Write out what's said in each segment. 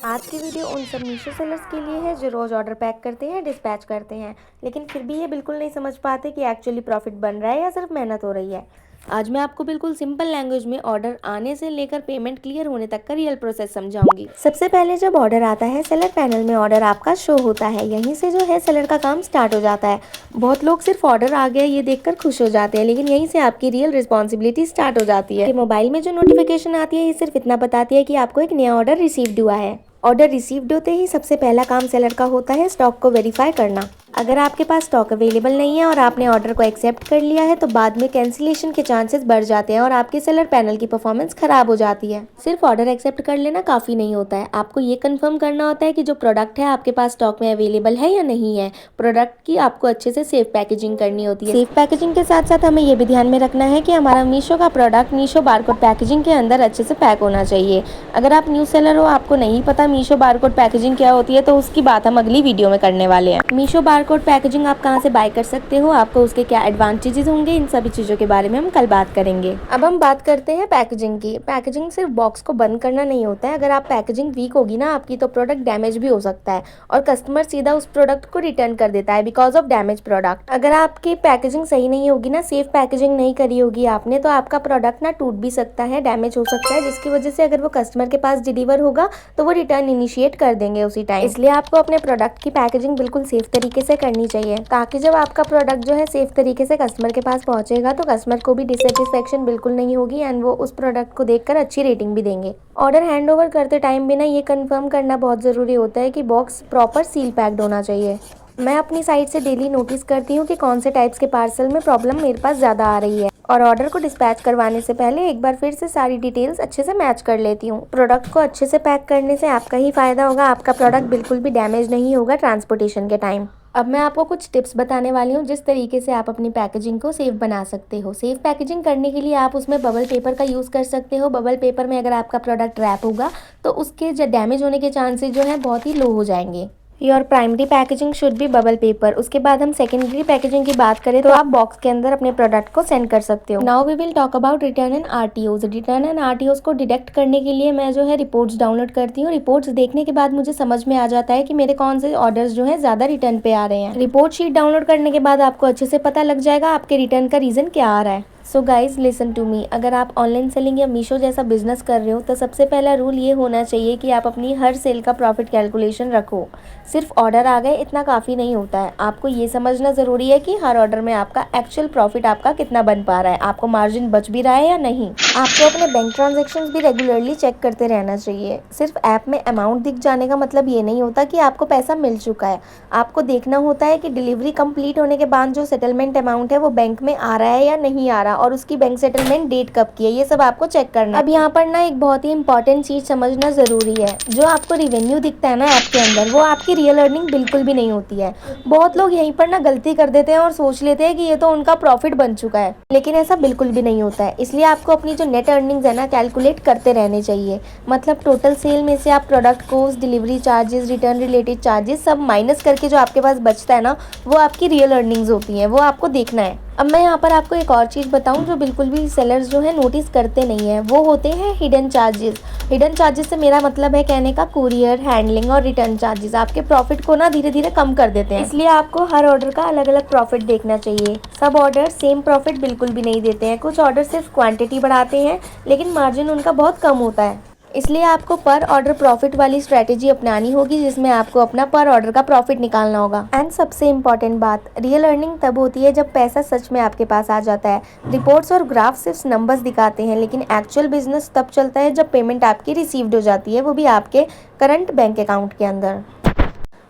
आज की वीडियो उन सब मीशो सेलर्स के लिए है जो रोज़ ऑर्डर पैक करते हैं, डिस्पैच करते हैं, लेकिन फिर भी ये बिल्कुल नहीं समझ पाते कि एक्चुअली प्रॉफिट बन रहा है या सिर्फ मेहनत हो रही है। आज मैं आपको बिल्कुल सिंपल लैंग्वेज में ऑर्डर आने से लेकर पेमेंट क्लियर होने तक का रियल प्रोसेस समझाऊंगी। सबसे पहले जब ऑर्डर आता है, सेलर पैनल में ऑर्डर आपका शो होता है। यहीं से जो है सेलर का काम स्टार्ट हो जाता है। बहुत लोग सिर्फ ऑर्डर आ गया ये देखकर खुश हो जाते हैं, लेकिन यहीं से आपकी रियल रिस्पॉन्सिबिलिटी स्टार्ट हो जाती है। कि मोबाइल में जो नोटिफिकेशन आती है ये सिर्फ इतना बताती है कि आपको एक नया ऑर्डर रिसीव्ड हुआ है। ऑर्डर रिसीव्ड होते ही सबसे पहला काम सेलर का होता है स्टॉक को वेरीफाई करना। अगर आपके पास स्टॉक अवेलेबल नहीं है और आपने ऑर्डर को एक्सेप्ट कर लिया है तो बाद में कैंसिलेशन के चांसेस बढ़ जाते हैं और आपके सेलर पैनल की परफॉर्मेंस खराब हो जाती है। सिर्फ ऑर्डर एक्सेप्ट कर लेना काफ़ी नहीं होता है, आपको ये कंफर्म करना होता है कि जो प्रोडक्ट है आपके पास स्टॉक में अवेलेबल है या नहीं है। प्रोडक्ट की आपको अच्छे से सेफ पैकेजिंग करनी होती है। सेफ पैकेजिंग के साथ साथ हमें ये भी ध्यान में रखना है कि हमारा मीशो का प्रोडक्ट मीशो बारकोड पैकेजिंग के अंदर अच्छे से पैक होना चाहिए। अगर आप न्यू सेलर हो, आपको नहीं पता मीशो बारकोड पैकेजिंग क्या होती है, तो उसकी बात हम अगली वीडियो में करने वाले हैं। मीशो बारकोड पैकेजिंग आप कहां से बाय कर सकते हो, आपको उसके क्या एडवांटेजेस होंगे, इन सभी चीज़ों के बारे में हम कल बात करेंगे। अब हम बात करते हैं पैकेजिंग की। पैकेजिंग सिर्फ बॉक्स को बंद करना नहीं होता है। अगर आप पैकेजिंग वीक होगी ना आपकी, तो प्रोडक्ट डैमेज भी हो सकता है और कस्टमर सीधा उस प्रोडक्ट को रिटर्न कर देता है बिकॉज ऑफ डैमेज प्रोडक्ट। अगर आपकी पैकेजिंग सही नहीं होगी ना, सेफ पैकेजिंग नहीं करी होगी आपने, तो आपका प्रोडक्ट ना टूट भी सकता है, डैमेज हो सकता है, जिसकी वजह से अगर वो कस्टमर के पास डिलीवर होगा तो वो रिटर्न इनिशिएट कर देंगे उसी टाइम। इसलिए आपको अपने प्रोडक्ट की पैकेजिंग बिल्कुल सेफ तरीके से करनी चाहिए, ताकि जब आपका प्रोडक्ट जो है सेफ तरीके से कस्टमर के पास पहुंचेगा तो कस्टमर को भी डिससेटिस्फेक्शन बिल्कुल नहीं होगी एंड वो उस प्रोडक्ट को देखकर अच्छी रेटिंग भी देंगे। ऑर्डर हैंड ओवर करते टाइम भी ना ये कंफर्म करना बहुत ज़रूरी होता है कि बॉक्स प्रॉपर सील पैक्ड होना चाहिए। मैं अपनी साइट से डेली नोटिस करती हूँ कि कौन से टाइप्स के पार्सल में प्रॉब्लम मेरे पास ज़्यादा आ रही है और ऑर्डर को डिस्पैच करवाने से पहले एक बार फिर से सारी डिटेल्स अच्छे से मैच कर लेती हूँ। प्रोडक्ट को अच्छे से पैक करने से आपका ही फ़ायदा होगा, आपका प्रोडक्ट बिल्कुल भी डैमेज नहीं होगा ट्रांसपोर्टेशन के टाइम। अब मैं आपको कुछ टिप्स बताने वाली हूँ जिस तरीके से आप अपनी पैकेजिंग को सेफ बना सकते हो। सेफ पैकेजिंग करने के लिए आप उसमें बबल पेपर का यूज़ कर सकते हो। बबल पेपर में अगर आपका प्रोडक्ट रैप होगा तो उसके डैमेज होने के चांसेस जो है बहुत ही लो हो जाएंगे। Your primary packaging should be bubble paper. उसके बाद हम सेकेंडरी पैकेजिंग की बात करें तो आप बॉक्स के अंदर अपने प्रोडक्ट को सेंड कर सकते हो। Now we will talk about return and RTOs. Return and RTOs को डिटेक्ट करने के लिए मैं जो है रिपोर्ट्स डाउनलोड करती हूँ। रिपोर्ट्स देखने के बाद मुझे समझ में आ जाता है कि मेरे कौन से ऑर्डर्स जो है ज़्यादा रिटर्न पे आ रहे हैं। रिपोर्ट शीट डाउनलोड करने के बाद आपको अच्छे से पता लग जाएगा आपके रिटर्न का रीज़न क्या आ रहा है। So guys listen to me, अगर आप ऑनलाइन सेलिंग या मीशो जैसा बिजनेस कर रहे हो तो सबसे पहला रूल ये होना चाहिए कि आप अपनी हर सेल का प्रॉफिट कैलकुलेशन रखो। सिर्फ ऑर्डर आ गए इतना काफ़ी नहीं होता है, आपको ये समझना ज़रूरी है कि हर ऑर्डर में आपका एक्चुअल प्रॉफिट आपका कितना बन पा रहा है, आपको मार्जिन बच भी रहा है या नहीं। आपको अपने बैंक ट्रांजेक्शन्स भी रेगुलरली चेक करते रहना चाहिए। सिर्फ ऐप में अमाउंट दिख जाने का मतलब ये नहीं होता कि आपको पैसा मिल चुका है। आपको देखना होता है कि डिलीवरी कंप्लीट होने के बाद जो सेटलमेंट अमाउंट है वो बैंक में आ रहा है या नहीं आ रहा और उसकी बैंक सेटलमेंट डेट कब की है, ये सब आपको चेक करना है। अब यहाँ पर ना एक बहुत ही इंपॉर्टेंट चीज़ समझना ज़रूरी है। जो आपको रिवेन्यू दिखता है ना ऐप के अंदर, वो आपकी रियल अर्निंग बिल्कुल भी नहीं होती है। बहुत लोग यहीं पर ना गलती कर देते हैं और सोच लेते हैं कि ये तो उनका प्रॉफिट बन चुका है, लेकिन ऐसा बिल्कुल भी नहीं होता है। इसलिए आपको अपनी जो नेट अर्निंग्स है ना कैलकुलेट करते रहने चाहिए। मतलब टोटल सेल में से आप product cost, delivery charges, return related charges सब माइनस करके जो आपके पास बचता है ना, वो आपकी रियल अर्निंग्स होती हैं, वो आपको देखना है। अब मैं यहाँ पर आपको एक और चीज़ बताऊँ जो बिल्कुल भी सेलर्स जो है नोटिस करते नहीं है, वो होते हैं हिडन चार्जेस। हिडन चार्जेस से मेरा मतलब है कहने का कुरियर, हैंडलिंग और रिटर्न चार्जेस आपके प्रॉफिट को ना धीरे धीरे कम कर देते हैं। इसलिए आपको हर ऑर्डर का अलग अलग प्रॉफिट देखना चाहिए। सब ऑर्डर सेम प्रॉफिट बिल्कुल भी नहीं देते हैं। कुछ ऑर्डर सिर्फ क्वांटिटी बढ़ाते हैं लेकिन मार्जिन उनका बहुत कम होता है। इसलिए आपको पर ऑर्डर प्रॉफिट वाली स्ट्रेटेजी अपनानी होगी जिसमें आपको अपना पर ऑर्डर का प्रॉफिट निकालना होगा। एंड सबसे इम्पॉर्टेंट बात, रियल अर्निंग तब होती है जब पैसा सच में आपके पास आ जाता है। रिपोर्ट्स और ग्राफ सिर्फ नंबर्स दिखाते हैं, लेकिन एक्चुअल बिजनेस तब चलता है जब पेमेंट आपकी रिसीव्ड हो जाती है, वो भी आपके करंट बैंक अकाउंट के अंदर।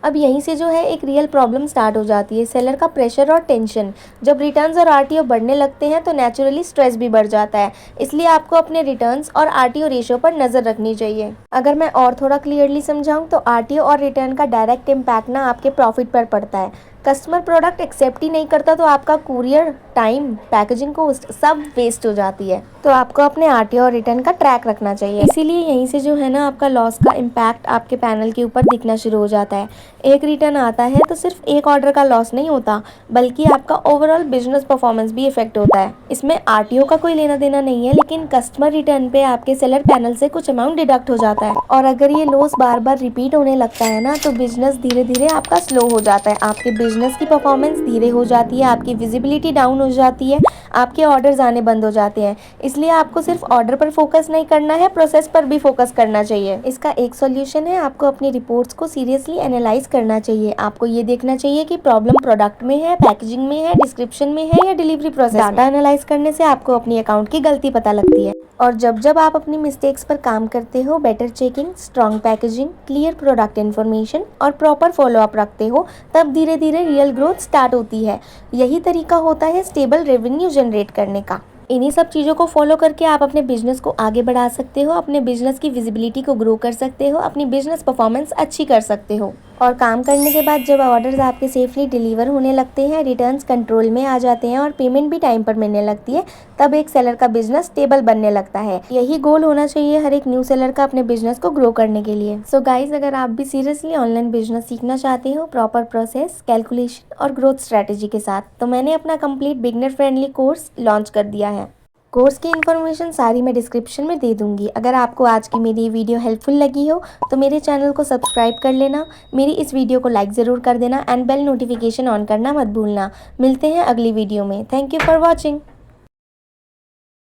अब यहीं से जो है एक रियल प्रॉब्लम स्टार्ट हो जाती है, सेलर का प्रेशर और टेंशन। जब रिटर्न्स और आरटीओ बढ़ने लगते हैं तो नेचुरली स्ट्रेस भी बढ़ जाता है। इसलिए आपको अपने रिटर्न्स और आरटीओ रेशियो पर नज़र रखनी चाहिए। अगर मैं और थोड़ा क्लियरली समझाऊं तो आरटीओ और रिटर्न का डायरेक्ट इम्पैक्ट ना आपके प्रॉफिट पर पड़ता है। कस्टमर प्रोडक्ट एक्सेप्ट ही नहीं करता तो आपका कुरियर टाइम, पैकेजिंग कॉस्ट सब वेस्ट हो जाती है। तो आपको अपने आरटीओ और रिटर्न का ट्रैक रखना चाहिए। इसीलिए यहीं से जो है ना आपका लॉस का इम्पैक्ट आपके पैनल के ऊपर दिखना शुरू हो जाता है। एक रिटर्न आता है तो सिर्फ एक ऑर्डर का लॉस नहीं होता, बल्कि आपका ओवरऑल बिजनेस परफॉर्मेंस भी इफेक्ट होता है। इसमें आरटीओ का कोई लेना देना नहीं है, लेकिन कस्टमर रिटर्न पे आपके सेलर पैनल से कुछ अमाउंट डिडक्ट हो जाता है। और अगर ये लॉस बार बार रिपीट होने लगता है ना, तो बिजनेस धीरे धीरे आपका स्लो हो जाता है, आपके बिजनेस की परफॉर्मेंस धीरे हो जाती है, आपकी विजिबिलिटी डाउन हो जाती है, आपके ऑर्डर्स आने बंद हो जाते हैं। इसलिए आपको सिर्फ ऑर्डर पर फोकस नहीं करना है, प्रोसेस पर भी फोकस करना चाहिए। इसका एक सॉल्यूशन है, आपको अपनी रिपोर्ट्स को सीरियसली एनालाइज करना चाहिए। आपको ये देखना चाहिए कि प्रॉब्लम प्रोडक्ट में है, पैकेजिंग में है, डिस्क्रिप्शन में है या डिलीवरी प्रोसेस। डाटा एनालाइज करने से आपको अपनी अकाउंट की गलती पता लगती है। और जब जब आप अपनी मिस्टेक्स पर काम करते हो, better checking, strong packaging, clear product information और प्रॉपर फॉलोअप रखते हो, तब धीरे धीरे रियल ग्रोथ स्टार्ट होती है। यही तरीका होता है स्टेबल रेवेन्यू जनरेट करने का। इन्हीं सब चीज़ों को फॉलो करके आप अपने बिजनेस को आगे बढ़ा सकते हो, अपने बिजनेस की विजिबिलिटी को ग्रो कर सकते हो, अपनी बिजनेस परफॉर्मेंस अच्छी कर सकते हो। और काम करने के बाद जब ऑर्डर्स आपके सेफली डिलीवर होने लगते हैं, रिटर्न्स कंट्रोल में आ जाते हैं और पेमेंट भी टाइम पर मिलने लगती है, तब एक सेलर का बिजनेस स्टेबल बनने लगता है। यही गोल होना चाहिए हर एक न्यू सेलर का अपने बिजनेस को ग्रो करने के लिए। सो गाइज, अगर आप भी सीरियसली ऑनलाइन बिजनेस सीखना चाहते हो प्रॉपर प्रोसेस, कैलकुलेशन और ग्रोथ स्ट्रेटेजी के साथ, तो मैंने अपना complete beginner friendly course launch कर दिया है। कोर्स की इन्फॉर्मेशन सारी मैं डिस्क्रिप्शन में दे दूंगी। अगर आपको आज की मेरी ये वीडियो हेल्पफुल लगी हो तो मेरे चैनल को सब्सक्राइब कर लेना, मेरी इस वीडियो को लाइक ज़रूर कर देना एंड बेल नोटिफिकेशन ऑन करना मत भूलना। मिलते हैं अगली वीडियो में। Thank you for watching.